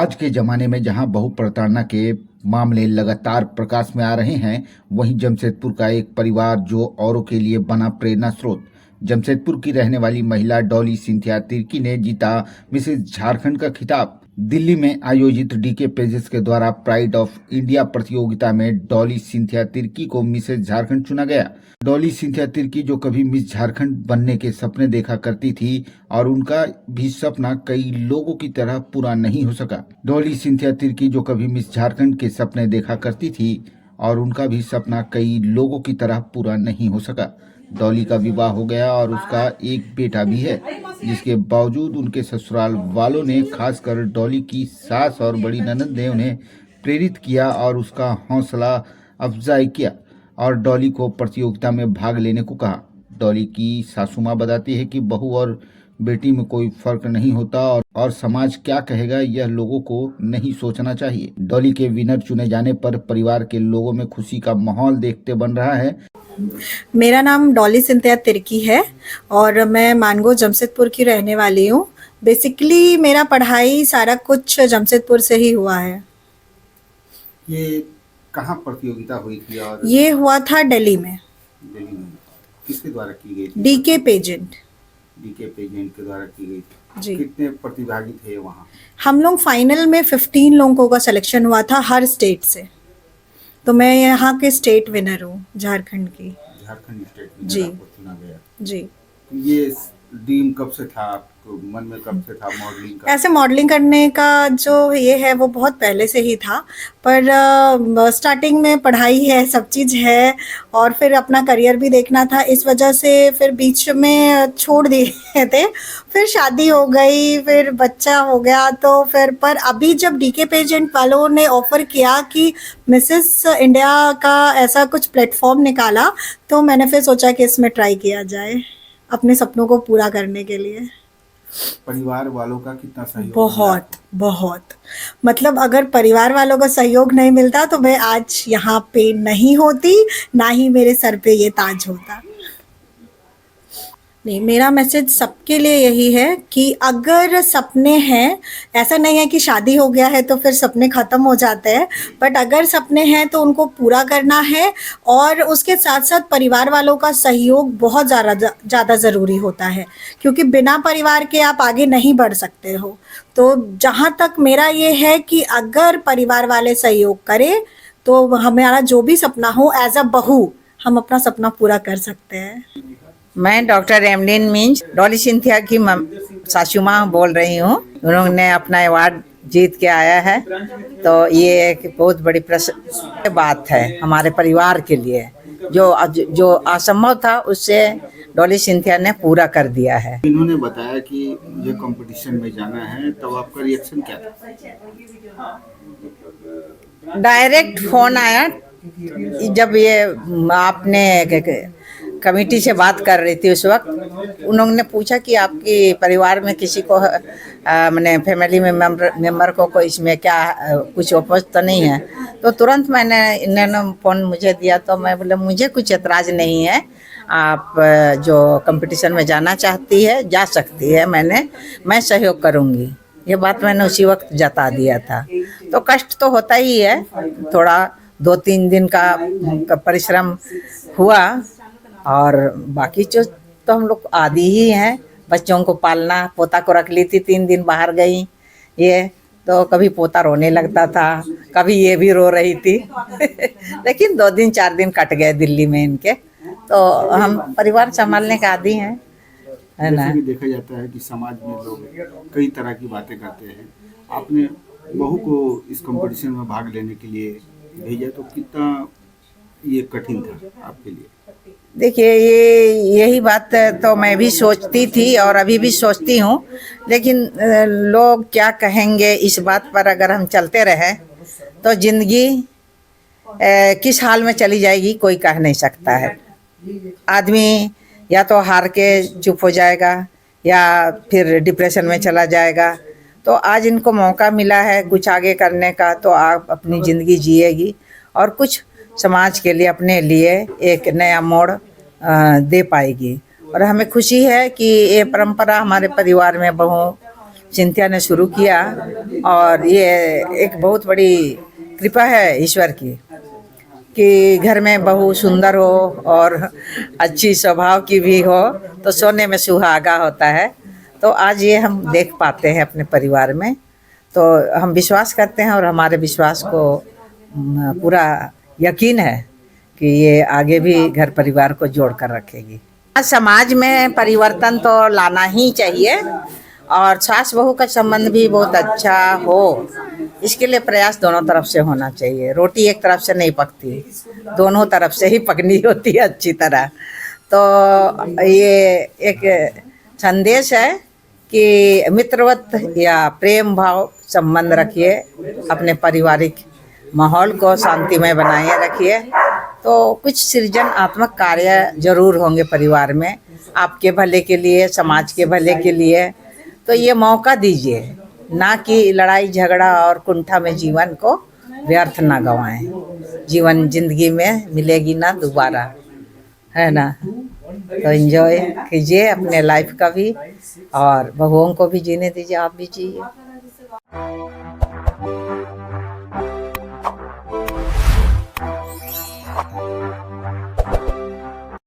आज के ज़माने में जहां बहु प्रताड़ना के मामले लगातार प्रकाश में आ रहे हैं, वहीं जमशेदपुर का एक परिवार जो औरों के लिए बना प्रेरणा स्रोत। जमशेदपुर की रहने वाली महिला डॉली सिंथिया तिर्की ने जीता मिसेज झारखंड का खिताब। दिल्ली में आयोजित डीके पेजेस के द्वारा प्राइड ऑफ इंडिया प्रतियोगिता में डॉली सिंथिया तिर्की को मिसेज झारखंड चुना गया। डॉली सिंथिया तिर्की जो कभी मिस झारखंड बनने के सपने देखा करती थी और उनका भी सपना कई लोगों की तरह पूरा नहीं हो सका। डॉली सिंथिया तिर्की जो कभी मिस झारखंड के सपने देखा करती थी और उनका भी सपना कई लोगों की तरह पूरा नहीं हो सका। डॉली का विवाह हो गया और उसका एक बेटा भी है, जिसके बावजूद उनके ससुराल वालों ने, खासकर डॉली की सास और बड़ी ननद ने उन्हें प्रेरित किया और उसका हौसला अफजाई किया और डॉली को प्रतियोगिता में भाग लेने को कहा। डॉली की सासू माँ बताती है कि बहू और बेटी में कोई फर्क नहीं होता और समाज क्या कहेगा यह लोगों को नहीं सोचना चाहिए। डॉली के विनर चुने जाने पर परिवार के लोगों में खुशी का माहौल देखते बन रहा है। मेरा नाम डॉली सिंथिया तिर्की है और मैं मानगो जमशेदपुर की रहने वाली हूँ। बेसिकली मेरा पढ़ाई सारा कुछ जमशेदपुर से ही हुआ है। ये कहाँ प्रतियोगिता हुई थी? और ये हुआ था दिल्ली में। दिल्ली में किसके द्वारा की गई थी? DK pageant. डीके पेजेंट के द्वारा की गई थी जी। कितने प्रतिभागी थे वहाँ? हम लोग फाइनल में 15 लोगों का सिलेक्शन हुआ था हर स्टेट से। तो मैं यहाँ के स्टेट विनर हूँ, झारखंड की। झारखंड स्टेट जी। आपको चुना गया। जी। ये ड्रीम कब से था आपको, मन में कब से था मॉडलिंग का? ऐसे मॉडलिंग करने का जो ये है वो बहुत पहले से ही था, पर स्टार्टिंग में पढ़ाई है, सब चीज़ है और फिर अपना करियर भी देखना था। इस वजह से फिर बीच में छोड़ दिए थे। फिर शादी हो गई, फिर बच्चा हो गया, तो फिर पर अभी जब डीके पेजेंट वालों ने ऑफ़र किया कि मिसेस इंडिया का ऐसा कुछ प्लेटफॉर्म निकाला, तो मैंने फिर सोचा कि इसमें ट्राई किया जाए अपने सपनों को पूरा करने के लिए। परिवार वालों का कितना सहयोग? बहुत बहुत, मतलब अगर परिवार वालों का सहयोग नहीं मिलता तो मैं आज यहाँ पे नहीं होती, ना ही मेरे सर पे ये ताज होता। नहीं, मेरा मैसेज सबके लिए यही है कि अगर सपने हैं, ऐसा नहीं है कि शादी हो गया है तो फिर सपने ख़त्म हो जाते हैं, बट अगर सपने हैं तो उनको पूरा करना है और उसके साथ साथ परिवार वालों का सहयोग बहुत ज़्यादा ज़रूरी होता है, क्योंकि बिना परिवार के आप आगे नहीं बढ़ सकते हो। तो जहाँ तक मेरा ये है कि अगर परिवार वाले सहयोग करें तो हमारा जो भी सपना हो, एज अ बहू हम अपना सपना पूरा कर सकते हैं। मैं doctor Emlin Minz Dolly Cynthia की सासू माँ बोल रही हूँ। उन्होंने अपना अवार्ड जीत के आया है, तो ये एक बहुत बड़ी बात है हमारे परिवार के लिए। जो असंभव था उससे डॉली सिंथिया ने पूरा कर दिया है। इन्होंने बताया कि मुझे कंपटीशन में जाना है, तब आपका रिएक्शन क्या था? डायरेक्ट फोन आया जब ये आपने कमेटी से बात कर रही थी उस वक्त। उन्होंने पूछा कि आपकी परिवार में किसी को मैंने फैमिली में मेंबर को इसमें क्या कुछ अपोज तो नहीं है? तो तुरंत इन्होंने फ़ोन मुझे दिया, तो मैं बोले मुझे कुछ एतराज़ नहीं है, आप जो कंपटीशन में जाना चाहती है जा सकती है, मैं सहयोग करूँगी। ये बात मैंने उसी वक्त जता दिया था। तो कष्ट तो होता ही है, थोड़ा 2-3 दिन का परिश्रम हुआ और बाकी जो तो हम लोग आदी ही हैं। बच्चों को पालना, पोता को रख ली थी, 3 दिन बाहर गई ये, तो कभी पोता रोने लगता था, कभी ये भी रो रही थी लेकिन 2 दिन 4 दिन कट गए दिल्ली में इनके। तो हम परिवार संभालने का आदी हैं, है ना। जैसे भी देखा जाता है कि समाज में लोग कई तरह की बातें करते हैं। आपने बहू को इस कंपटीशन में भाग लेने के लिए भेजा, तो कितना ये कठिन था आपके लिए? देखिए, यही बात तो मैं भी सोचती थी और अभी भी सोचती हूँ, लेकिन लोग क्या कहेंगे इस बात पर अगर हम चलते रहे तो ज़िंदगी किस हाल में चली जाएगी कोई कह नहीं सकता है। आदमी या तो हार के चुप हो जाएगा या फिर डिप्रेशन में चला जाएगा। तो आज इनको मौका मिला है कुछ आगे करने का, तो आप अपनी ज़िंदगी जिएगी और कुछ समाज के लिए, अपने लिए एक नया मोड़ दे पाएगी। और हमें खुशी है कि ये परंपरा हमारे परिवार में बहुओं चिंत्या ने शुरू किया, और ये एक बहुत बड़ी कृपा है ईश्वर की कि घर में बहू सुंदर हो और अच्छी स्वभाव की भी हो तो सोने में सुहागा होता है। तो आज ये हम देख पाते हैं अपने परिवार में, तो हम विश्वास करते हैं और हमारे विश्वास को पूरा यकीन है कि ये आगे भी घर परिवार को जोड़ कर रखेगी। समाज में परिवर्तन तो लाना ही चाहिए और सास बहू का संबंध भी बहुत अच्छा हो, इसके लिए प्रयास दोनों तरफ से होना चाहिए। रोटी एक तरफ से नहीं पकती, दोनों तरफ से ही पकनी होती है अच्छी तरह। तो ये एक संदेश है कि मित्रवत या प्रेम भाव संबंध रखिए, अपने पारिवारिक माहौल को शांतिमय बनाए रखिए, तो कुछ सृजनात्मक कार्य जरूर होंगे परिवार में, आपके भले के लिए, समाज के भले के लिए। तो ये मौका दीजिए, ना कि लड़ाई झगड़ा और कुंठा में जीवन को व्यर्थ ना गंवाएं। जीवन जिंदगी में मिलेगी ना दोबारा, है ना। तो एंजॉय कीजिए अपने लाइफ का भी, और बहुओं को भी जीने दीजिए, आप भी जिए।